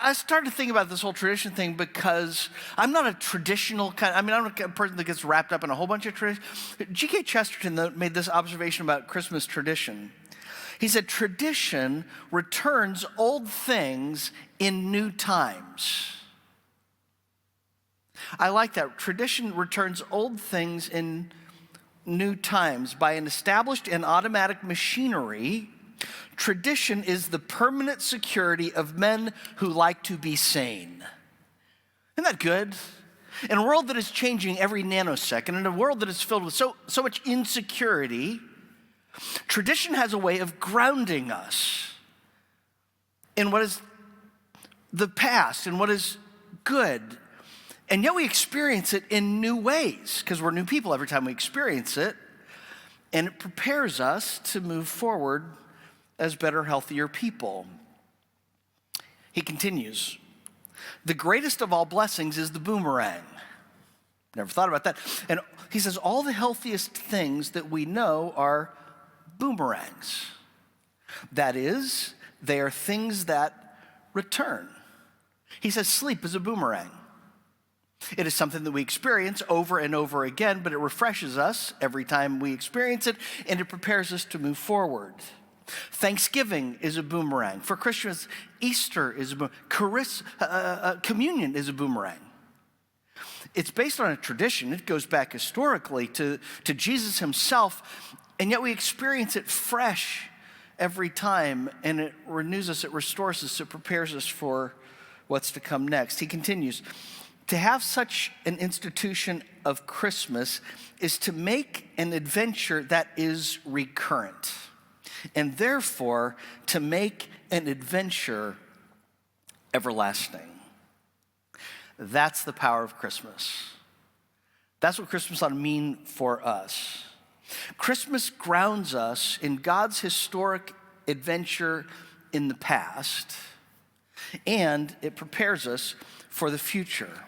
I started to think about this whole tradition thing because I'm not a traditional I'm not a person that gets wrapped up in a whole bunch of traditions. G.K. Chesterton made this observation about Christmas tradition. He said, tradition returns old things in new times. I like that. Tradition returns old things in new times. By an established and automatic machinery, tradition is the permanent security of men who like to be sane. Isn't that good? In a world that is changing every nanosecond, in a world that is filled with so much insecurity, tradition has a way of grounding us in what is the past and what is good. And yet we experience it in new ways because we're new people every time we experience it. And it prepares us to move forward as better, healthier people. He continues, the greatest of all blessings is the boomerang. Never thought about that. And he says all the healthiest things that we know are boomerangs. That is, they are things that return. He says sleep is a boomerang. It is something that we experience over and over again, but it refreshes us every time we experience it, and it prepares us to move forward. Thanksgiving is a boomerang. For Christians, Easter is a boomerang. Communion is a boomerang. It's based on a tradition. It goes back historically to Jesus himself, and yet we experience it fresh every time, and it renews us, it restores us, it prepares us for what's to come next. He continues, to have such an institution of Christmas is to make an adventure that is recurrent, and therefore to make an adventure everlasting. That's the power of Christmas. That's what Christmas ought to mean for us. Christmas grounds us in God's historic adventure in the past, and it prepares us for the future.